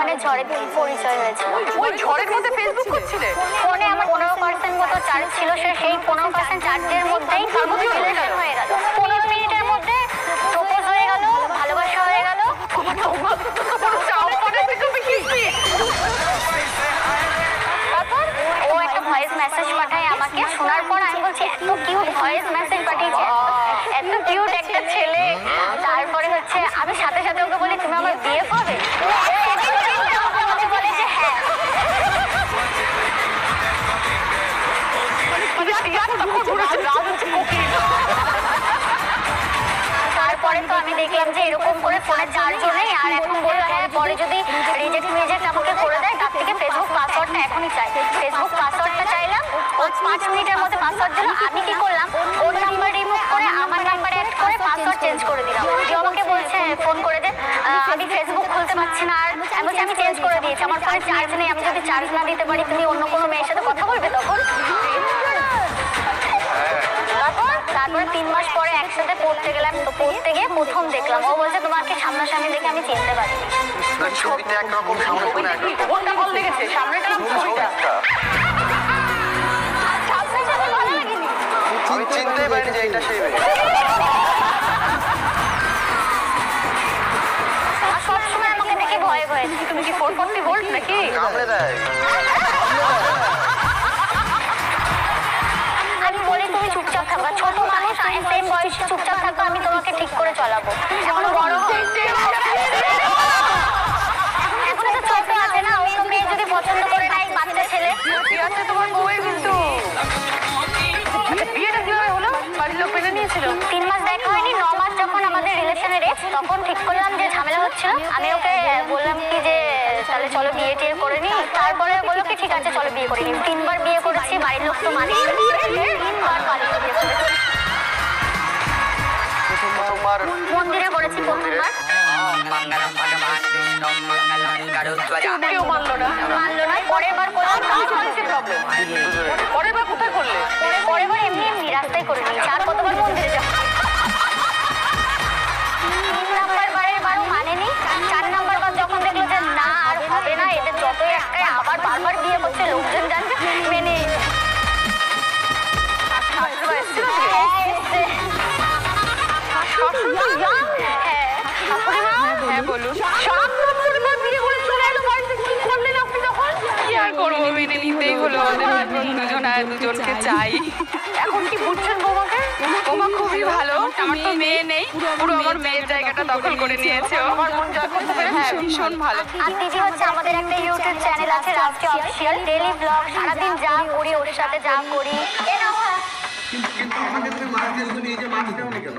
তুফানের ঝড়ে পরিচয় হয়েছিল। ওই ঝড়ের মধ্যে ফেসবুক করছিলে? ফোনে আমার 15% মতো চার্জ ছিল, সেই 15% চার্জের মধ্যেই রিলেশন হয়ে গেল। 15 মিনিটের মধ্যে প্রপোজ হয়ে গেল, ভালোবাসা হয়ে গেল। তারপর ও একটা ভয়েস মেসেজ পাঠায় আমাকে। শোনার পর আমি বলছি এত কিউট ভয়েস মেসেজ পাঠিয়েছে, এত কিউট একটা ছেলে। তারপরে হচ্ছে আমি সাথে সাথে ওকে বলি তুমি আমার বিয়ে পাবে। বলে যে হ্যাঁ। তারপরে তো আমি দেখলাম যে এরকম করে ফোনে চার্জও নেই, আর এখন বললো হ্যাঁ পরে যদি রিজেক্ট আমাকে করে দেয় তার থেকে ফেসবুক পাসওয়ার্ডটা এখনই চাই। ফেসবুক পাসওয়ার্ডটা চাইলাম, ও 5 মিনিটের মধ্যে পাসওয়ার্ড দিল। আমি কি করলাম, ওর নাম্বার রিমুভ করে আমার নাম্বারে অ্যাড করে পাসওয়ার্ড চেঞ্জ করে দিলাম। যে আমাকে বলছে ফোন করে যে আমি ফেসবুক খুলতে পারছি না। আর আমি বলছি আমি চেঞ্জ করে দিয়েছি, আমার ফোনে চার্জ নেই, আমি যদি চার্জ না দিতে পারি তুমি অন্য কোনো মেয়ের সাথে কথা বলবে তখন। তারপরে 3 মাস পরে একসাথে পড়তে গেলাম। তো পড়তে গিয়ে প্রথম দেখলাম, ও বলছে তোমাকে সামনাসামনি দেখে আমি চিনতে পারিনি। ছবিটা একরকম, সামনে কোনো একরকম। কোনটা ভালো লেগেছে? সামনেটা না ছবিটা? সামনাসামনি ভালো লাগেনি। আমি চিনতেই পারিনি যে এটা সেই মেয়ে। সবসময় আমাকে দেখে ভয়ে ভয়ে। তুমি কি 440 ভোল্ট নাকি? কামড়ে দেয়। আমি বলি তুমি চুপচাপ থাকবা, ছোট মানুষ সেম বয়সে চুপচাপ থাকবা, আমি তোমাকে ঠিক করে চলাবো। এখন বড় এখন তো ছোট আছে না, ওই মেয়ে যদি পছন্দ করে নাই বাচ্চা ছেলে। ঠিক আছে তোমার বউয়ের কিন্তু বিয়েটা কিভাবে হলো? বাড়ির লোক মেনে নিয়েছিল? 3 মাস দেখা হয়নি, 9 মাস যখন আমাদের রিলেশনের এক্স, তখন ঠিক করলাম যে ঝামেলা হচ্ছিল। আমি ওকে বললাম কি যে তাহলে চলো বিয়ে টিয়ে করে নি। তারপরে বললো কি ঠিক আছে চলো বিয়ে করে নি। 3 বার বিয়ে করেছি, বাড়ির লোক তো মানে 3 বার বাড়িতে বিয়ে করেছি। প্রথমবার মন্দিরে করেছি প্রথমবার। কেউ মানলো না? মানলো না। পরের বার করলাম, প্রবলেম। পরের বার কোথায় করলে? পরের বার এমনি রাস্তায় করে নিয়েছি। আর কতবার মন্দিরে যাবো? 3 নাম্বার বারের বারও মানেনি। 4 নাম্বার বার যখন দেখলো যে না আর হবে না, এদের যতই একটাই আবার বারবার বিয়ে করছে, লোকজন জানছে, মেনে হ্যাঁ বলুন। 7 নম্বর বার বিয়ে করে চলে এলো বাড়িতে, কি করলেন আপনি তখন? কি আর করবো, মেনে নিতেই হলো। আমাদের দুজন আর দুজনকে চাই। এখন কি বুঝছেন বৌমাকে? বৌমা খুবই ভালো, আমার তো মেয়ে নেই, পুরো আমার মেয়ের জায়গাটা দখল করে নিয়েছে ও। আমার মন জয় করতে পেরেছে। হ্যাঁ ভীষণ ভালো। আর দিদি হচ্ছে আমাদের একটা ইউটিউব চ্যানেল আছে রাষ্ট্রীয় অফিসিয়াল, ডেইলি ব্লগ, সারাদিন যা করি ওর সাথে যা করি। কিন্তু আমাকে তুমি মাছ দিয়ে এই যে মাছ দেওনি কেন?